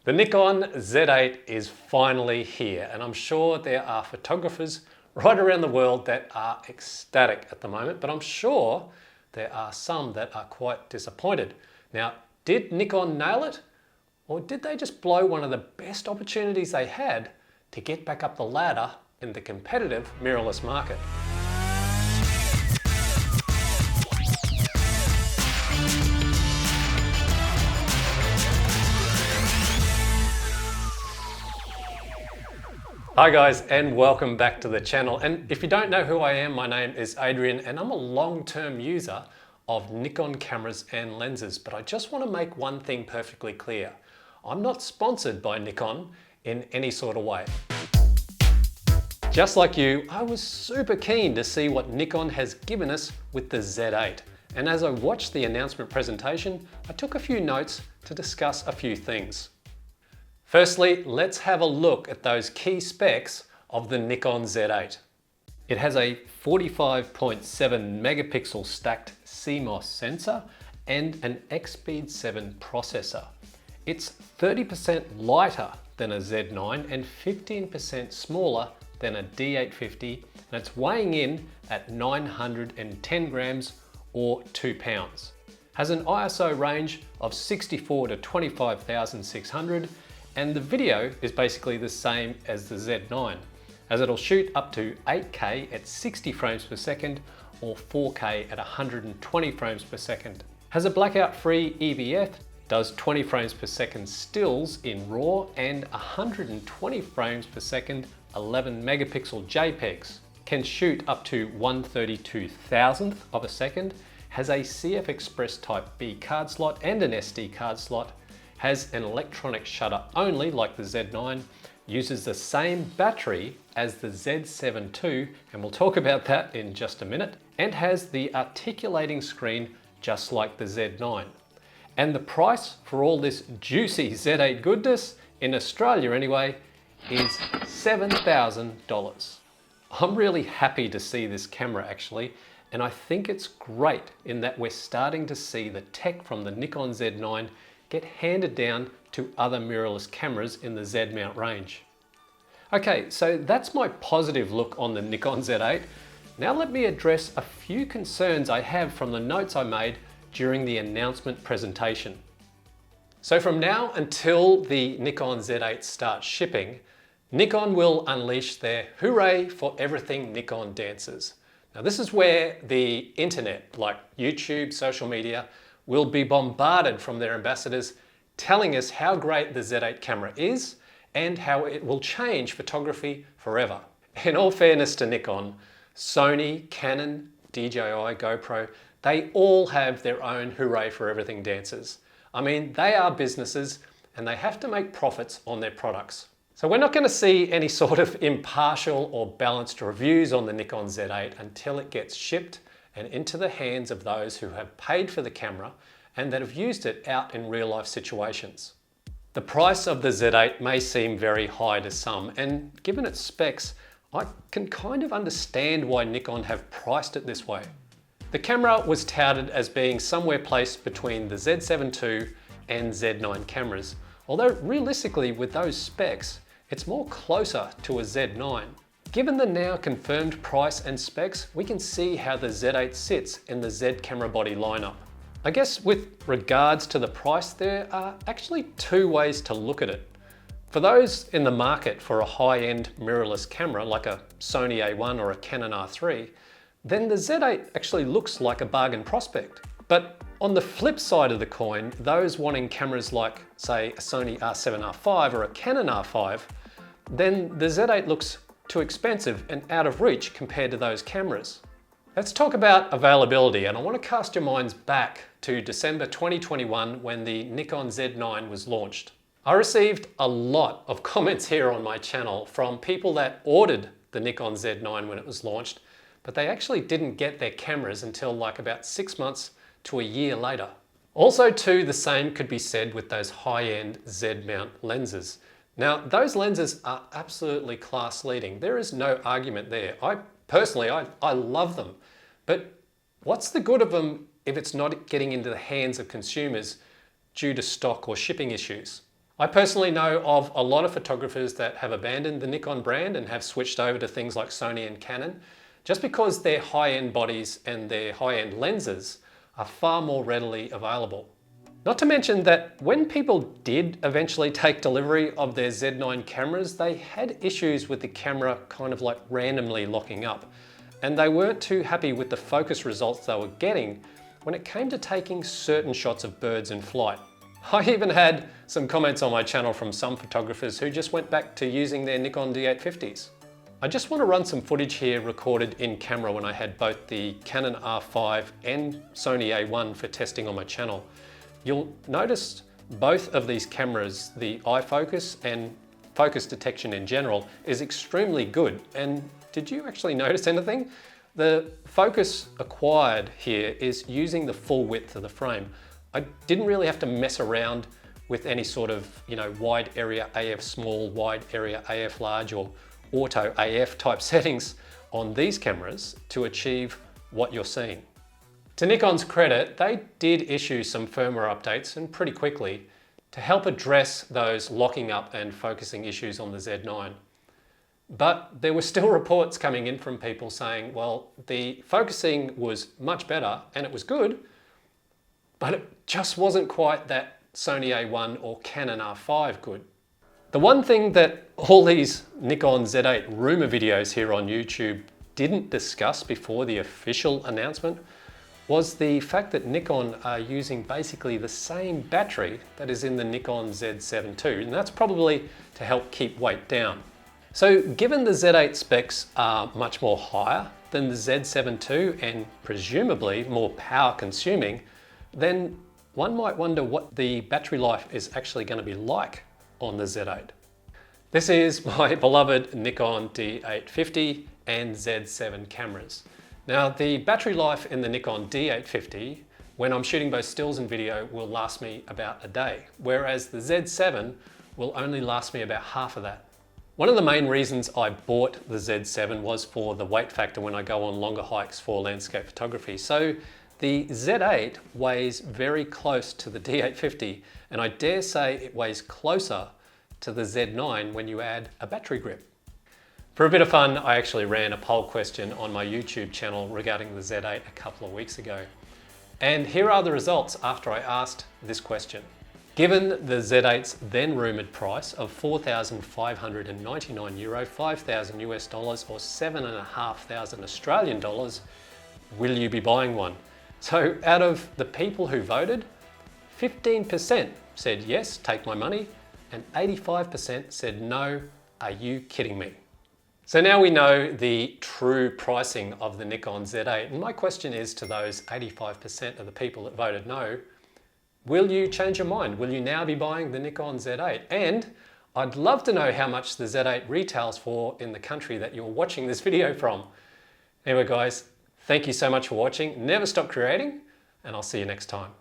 The Nikon Z8 is finally here, and I'm sure there are photographers right around the world that are ecstatic at the moment, but I'm sure there are some that are quite disappointed. Now, did Nikon nail it? Or did they just blow one of the best opportunities they had to get back up the ladder in the competitive mirrorless market? Hi guys, and welcome back to the channel. And if you don't know who I am, my name is Adrian and I'm a long-term user of Nikon cameras and lenses, but I just want to make one thing perfectly clear. I'm not sponsored by Nikon in any sort of way. Just like you, I was super keen to see what Nikon has given us with the Z8. And as I watched the announcement presentation, I took a few notes to discuss a few things. Firstly, let's have a look at those key specs of the Nikon Z8. It has a 45.7 megapixel stacked CMOS sensor and an XSpeed7 processor. It's 30% lighter than a Z9 and 15% smaller than a D850, and it's weighing in at 910 grams or 2 pounds. Has an ISO range of 64 to 25,600, and the video is basically the same as the Z9, as it'll shoot up to 8K at 60 frames per second or 4K at 120 frames per second. Has a blackout-free EVF, does 20 frames per second stills in RAW and 120 frames per second 11 megapixel JPEGs. Can shoot up to 1/32,000th of a second, has a CF Express Type B card slot and an SD card slot, has an electronic shutter only like the Z9, uses the same battery as the Z7 II, and we'll talk about that in just a minute, and has the articulating screen just like the Z9. And the price for all this juicy Z8 goodness, in Australia anyway, is $7,000. I'm really happy to see this camera actually, and I think it's great in that we're starting to see the tech from the Nikon Z9 get handed down to other mirrorless cameras in the Z mount range. Okay, so that's my positive look on the Nikon Z8. Now let me address a few concerns I have from the notes I made during the announcement presentation. So from now until the Nikon Z8 starts shipping, Nikon will unleash their hooray for everything Nikon dances. Now this is where the internet, like YouTube, social media, will be bombarded from their ambassadors telling us how great the Z8 camera is and how it will change photography forever. In all fairness to Nikon, Sony, Canon, DJI, GoPro, they all have their own hooray for everything dances. I mean, they are businesses and they have to make profits on their products. So we're not going to see any sort of impartial or balanced reviews on the Nikon Z8 until it gets shipped and into the hands of those who have paid for the camera and that have used it out in real life situations. The price of the Z8 may seem very high to some, and given its specs, I can kind of understand why Nikon have priced it this way. The camera was touted as being somewhere placed between the Z7 II and Z9 cameras, although realistically with those specs, it's more closer to a Z9. Given the now confirmed price and specs, we can see how the Z8 sits in the Z camera body lineup. I guess with regards to the price, there are actually two ways to look at it. For those in the market for a high-end mirrorless camera like a Sony A1 or a Canon R3, then the Z8 actually looks like a bargain prospect. But on the flip side of the coin, those wanting cameras like, say, a Sony R7 R5 or a Canon R5, then the Z8 looks too expensive and out of reach compared to those cameras. Let's talk about availability, and I want to cast your minds back to December 2021 when the Nikon Z9 was launched. I received a lot of comments here on my channel from people that ordered the Nikon Z9 when it was launched, but they actually didn't get their cameras until like about 6 months to a year later. Also too, the same could be said with those high-end Z mount lenses. Now, those lenses are absolutely class leading. There is no argument there. Personally, I love them. But what's the good of them if it's not getting into the hands of consumers due to stock or shipping issues? I personally know of a lot of photographers that have abandoned the Nikon brand and have switched over to things like Sony and Canon, just because their high-end bodies and their high-end lenses are far more readily available. Not to mention that when people did eventually take delivery of their Z9 cameras, they had issues with the camera kind of like randomly locking up, and they weren't too happy with the focus results they were getting when it came to taking certain shots of birds in flight. I even had some comments on my channel from some photographers who just went back to using their Nikon Z850s. I just want to run some footage here recorded in camera when I had both the Canon R5 and Sony A1 for testing on my channel. You'll notice both of these cameras, the eye focus and focus detection in general, is extremely good. And did you actually notice anything? The focus acquired here is using the full width of the frame. I didn't really have to mess around with any sort of, wide area AF small, wide area AF large, or auto AF type settings on these cameras to achieve what you're seeing. To Nikon's credit, they did issue some firmware updates, and pretty quickly, to help address those locking up and focusing issues on the Z9. But there were still reports coming in from people saying, well, the focusing was much better and it was good, but it just wasn't quite that Sony A1 or Canon R5 good. The one thing that all these Nikon Z8 rumor videos here on YouTube didn't discuss before the official announcement was the fact that Nikon are using basically the same battery that is in the Nikon Z7 II, and that's probably to help keep weight down. So given the Z8 specs are much more higher than the Z7 II and presumably more power consuming, then one might wonder what the battery life is actually going to be like on the Z8. This is my beloved Nikon D850 and Z7 cameras. Now, the battery life in the Nikon D850, when I'm shooting both stills and video, will last me about a day, whereas the Z7 will only last me about half of that. One of the main reasons I bought the Z7 was for the weight factor when I go on longer hikes for landscape photography. So the Z8 weighs very close to the D850, and I dare say it weighs closer to the Z9 when you add a battery grip. For a bit of fun, I actually ran a poll question on my YouTube channel regarding the Z8 a couple of weeks ago. And here are the results after I asked this question. Given the Z8's then rumoured price of €4,599, 5,000 US dollars or 7,500 Australian dollars, will you be buying one? So out of the people who voted, 15% said yes, take my money, and 85% said no, are you kidding me? So now we know the true pricing of the Nikon Z8, and my question is to those 85% of the people that voted no, will you change your mind? Will you now be buying the Nikon Z8? And I'd love to know how much the Z8 retails for in the country that you're watching this video from. Anyway guys, thank you so much for watching. Never stop creating, and I'll see you next time.